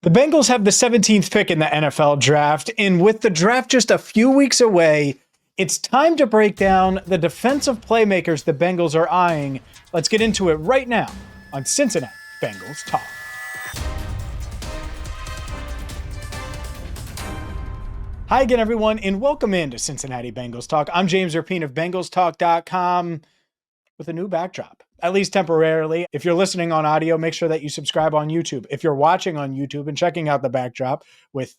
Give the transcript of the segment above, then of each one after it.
The Bengals have the 17th pick in the NFL draft, and with the draft just a few weeks away, it's time to break down the defensive playmakers the Bengals are eyeing. Let's get into it right now on Cincinnati Bengals Talk. Hi again, everyone, and welcome into Cincinnati Bengals Talk. I'm James Rapien of BengalsTalk.com with a new backdrop, at least temporarily. If you're listening on audio, make sure that you subscribe on YouTube. If you're watching on YouTube and checking out the backdrop with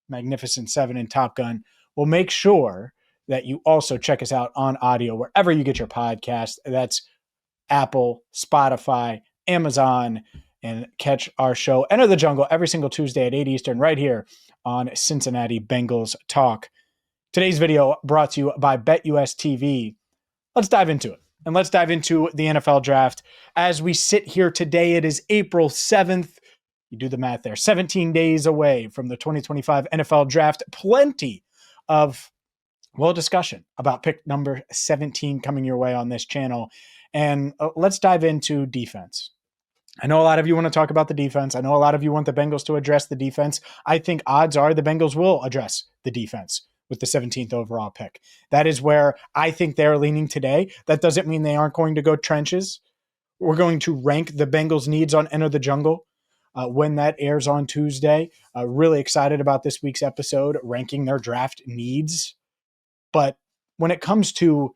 Magnificent Seven and Top Gun, well, make sure that you also check us out on audio wherever you get your podcast. That's Apple, Spotify, Amazon, and catch our show Enter the Jungle every single Tuesday at 8 Eastern right here on Cincinnati Bengals Talk. Today's video brought to you by BetUS TV. Let's dive into it. And let's dive into the NFL draft. As we sit here today, it is April 7th. You do the math there. 17 days away from the 2025 NFL draft. Plenty of, discussion about pick number 17 coming your way on this channel. And let's dive into defense. I know a lot of you want to talk about the defense. I know a lot of you want the Bengals to address the defense. I think odds are the Bengals will address the defense with the 17th overall pick. That is where I think they're leaning today. That doesn't mean they aren't going to go trenches. We're going to rank the Bengals' needs on Enter the Jungle when that airs on Tuesday. Really excited about this week's episode, ranking their draft needs. But when it comes to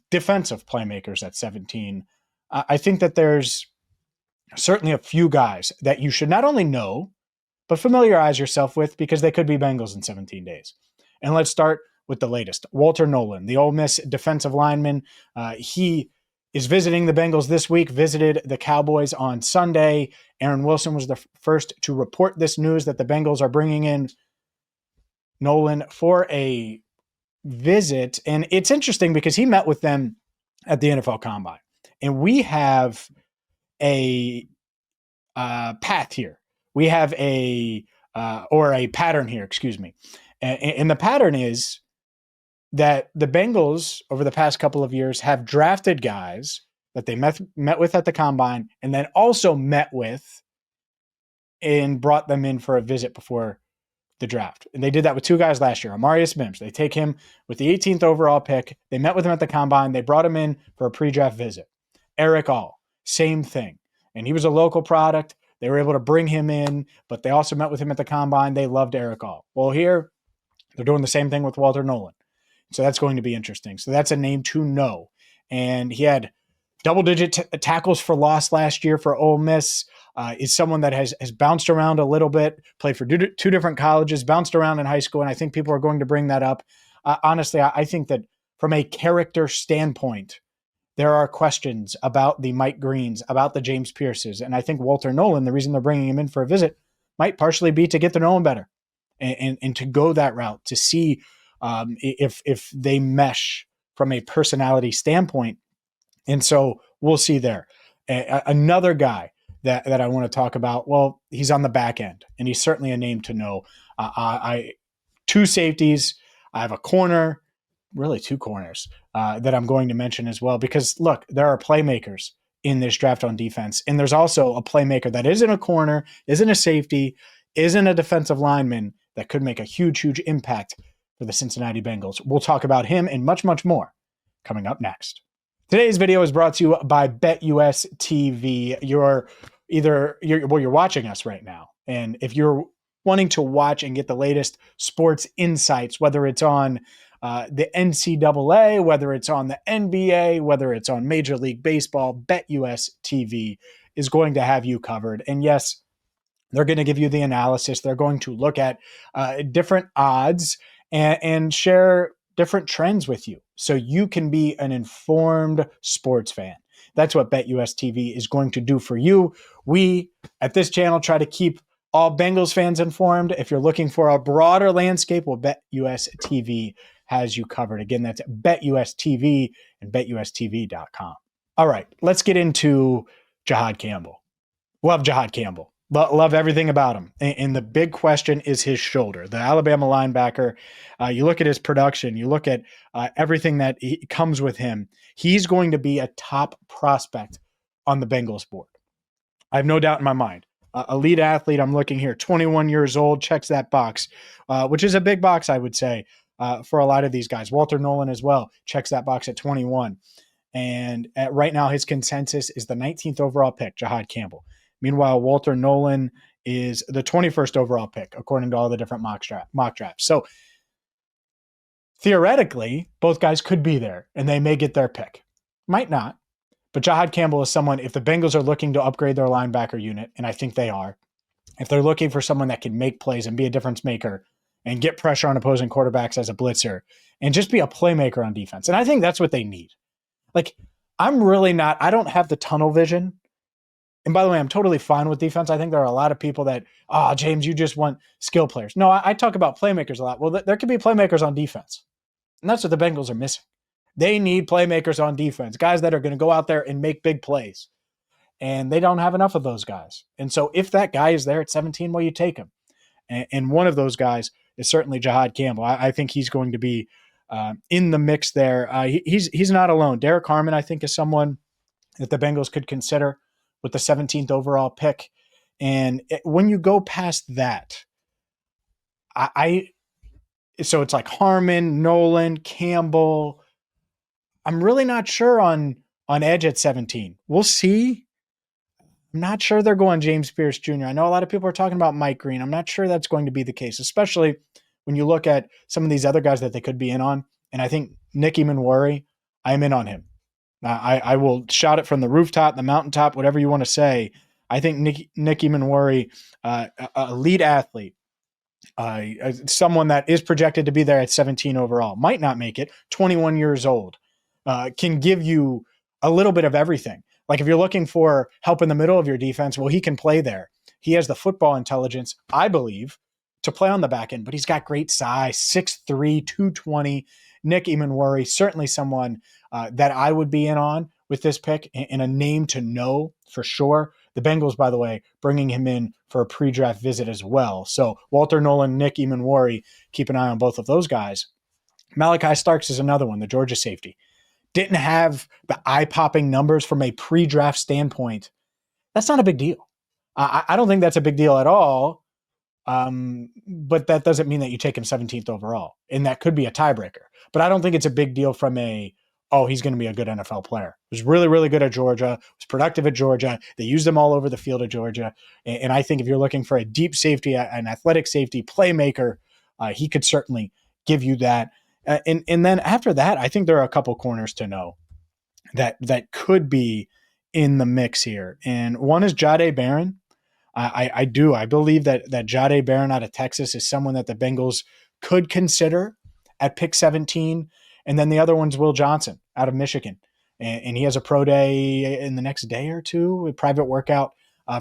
defensive playmakers at 17, I think that there's certainly a few guys that you should not only know, but familiarize yourself with because they could be Bengals in 17 days. And let's start with the latest. Walter Nolan, the Ole Miss defensive lineman. He is visiting the Bengals this week, visited the Cowboys on Sunday. Aaron Wilson was the first to report this news that the Bengals are bringing in Nolan for a visit. And it's interesting because he met with them at the NFL Combine. And we have a path here. We have a pattern here, excuse me. And the pattern is that the Bengals over the past couple of years have drafted guys that they met with at the Combine and then also met with and brought them in for a visit before the draft. And they did that with two guys last year. Amarius Mims, they take him with the 18th overall pick. They met with him at the Combine. They brought him in for a pre-draft visit. Eric All, same thing. And he was a local product. They were able to bring him in, but they also met with him at the Combine. They loved Eric All. Well, here, they're doing the same thing with Walter Nolan. So that's going to be interesting. So that's a name to know. And he had double-digit tackles for loss last year for Ole Miss. Is someone that has bounced around a little bit, played for two different colleges, bounced around in high school, and I think people are going to bring that up. Honestly, I think that from a character standpoint, there are questions about the Mike Greens, about the James Pierces, and I think Walter Nolan, the reason they're bringing him in for a visit, might partially be to get to know him better and to go that route, to see if they mesh from a personality standpoint. And so we'll see there. Another guy that I want to talk about, well, he's on the back end, and he's certainly a name to know. Two safeties. I have a corner, really two corners that I'm going to mention as well, because look, there are playmakers in this draft on defense. And there's also a playmaker that isn't a corner, isn't a safety, isn't a defensive lineman that could make a huge, huge impact for the Cincinnati Bengals. We'll talk about him and much, much more coming up next. Today's video is brought to you by BetUS TV. You're watching us right now. And if you're wanting to watch and get the latest sports insights, whether it's on the NCAA, whether it's on the NBA, whether it's on Major League Baseball, BetUS TV is going to have you covered. And yes, they're going to give you the analysis. They're going to look at different odds and share different trends with you so you can be an informed sports fan. That's what BetUS TV is going to do for you. We at this channel try to keep all Bengals fans informed. If you're looking for a broader landscape, well, BetUS TV has you covered. Again, that's BetUS TV and BetUSTV.com. All right, let's get into Jahad Campbell. Love Jahad Campbell. Love everything about him. And the big question is his shoulder. The Alabama linebacker, you look at his production, you look at everything that comes with him. He's going to be a top prospect on the Bengals board. I have no doubt in my mind. elite athlete. I'm looking here, 21 years old, checks that box, which is a big box, I would say, for a lot of these guys. Walter Nolan as well checks that box at 21. And right now, his consensus is the 19th overall pick, Jahad Campbell. Meanwhile, Walter Nolan is the 21st overall pick, according to all the different mock drafts. So theoretically, both guys could be there, and they may get their pick. Might not. But Jahad Campbell is someone, if the Bengals are looking to upgrade their linebacker unit, and I think they are, if they're looking for someone that can make plays and be a difference maker and get pressure on opposing quarterbacks as a blitzer and just be a playmaker on defense, and I think that's what they need. Like, I'm really not, I don't have the tunnel vision. And by the way, I'm totally fine with defense. I think there are a lot of people that, James, you just want skill players. No, I talk about playmakers a lot. Well, there could be playmakers on defense. And that's what the Bengals are missing. They need playmakers on defense, guys that are going to go out there and make big plays. And they don't have enough of those guys. And so if that guy is there at 17, well, you take him. And one of those guys is certainly Jahad Campbell. I think he's going to be in the mix there. He's not alone. Derek Harmon, I think, is someone that the Bengals could consider with the 17th overall pick. And when you go past that, so it's like Harmon, Nolan, Campbell. I'm really not sure on edge at 17. We'll see. I'm not sure they're going James Pierce Jr. I know a lot of people are talking about Mike Green. I'm not sure that's going to be the case, especially when you look at some of these other guys that they could be in on. And I think Nicky Manwari, I'm in on him. I will shout it from the rooftop, the mountaintop, whatever you want to say. I think Nicky Manwari, elite athlete, someone that is projected to be there at 17 overall, might not make it, 21 years old, can give you a little bit of everything. Like if you're looking for help in the middle of your defense, well, he can play there. He has the football intelligence, I believe, to play on the back end, but he's got great size, 6'3", 220. Nick Emanwari, certainly someone that I would be in on with this pick, and a name to know for sure. The Bengals, by the way, bringing him in for a pre-draft visit as well. So Walter Nolan, Nick Emanwari, keep an eye on both of those guys. Malachi Starks is another one, the Georgia safety. Didn't have the eye-popping numbers from a pre-draft standpoint. That's not a big deal. I don't think that's a big deal at all. But that doesn't mean that you take him 17th overall. And that could be a tiebreaker. But I don't think it's a big deal from he's going to be a good NFL player. He was really, really good at Georgia, was productive at Georgia. They used him all over the field at Georgia. And I think if you're looking for a deep safety, an athletic safety playmaker, he could certainly give you that. And then after that, I think there are a couple corners to know that could be in the mix here. And one is Jahdae Barron. I believe that Jahdae Barron out of Texas is someone that the Bengals could consider at pick 17. And then the other one's Will Johnson out of Michigan. And he has a pro day in the next day or two, a private workout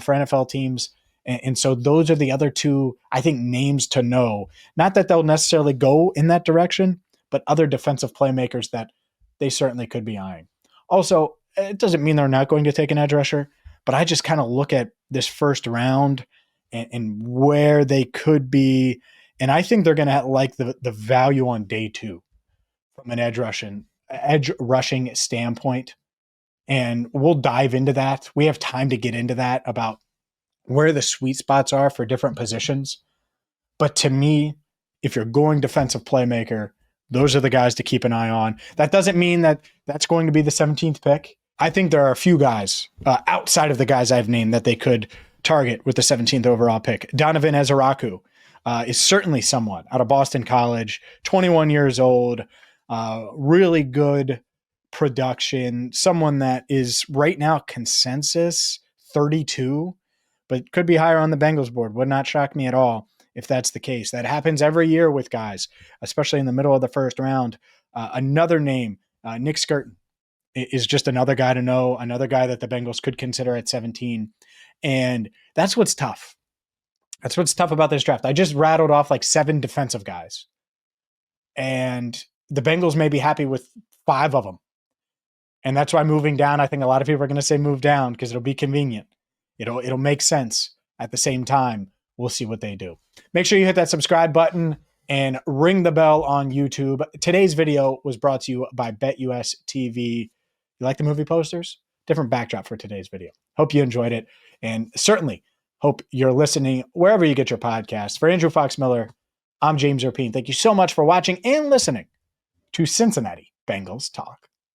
for NFL teams. And so those are the other two, I think, names to know. Not that they'll necessarily go in that direction, but other defensive playmakers that they certainly could be eyeing. Also, it doesn't mean they're not going to take an edge rusher, but I just kind of look at this first round and where they could be. And I think they're going to like the value on day 2 from an edge rushing standpoint. And we'll dive into that. We have time to get into that about where the sweet spots are for different positions. But to me, if you're going defensive playmaker, those are the guys to keep an eye on. That doesn't mean that that's going to be the 17th pick. I think there are a few guys outside of the guys I've named that they could target with the 17th overall pick. Donovan Ezeraku is certainly someone out of Boston College, 21 years old, really good production, someone that is right now consensus 32, but could be higher on the Bengals board. Would not shock me at all if that's the case. That happens every year with guys, especially in the middle of the first round. Another name, Nick Skirton, is just another guy to know, another guy that the Bengals could consider at 17. And that's what's tough. That's what's tough about this draft. I just rattled off like 7 defensive guys. And the Bengals may be happy with 5 of them. And that's why moving down, I think a lot of people are going to say move down because it'll be convenient. It'll make sense. At the same time, we'll see what they do. Make sure you hit that subscribe button and ring the bell on YouTube. Today's video was brought to you by BetUS TV. You like the movie posters? Different backdrop for today's video. Hope you enjoyed it. And certainly Hope you're listening wherever you get your podcasts. For Andrew Fox Miller, I'm James Rapien. Thank you so much for watching and listening to Cincinnati Bengals Talk.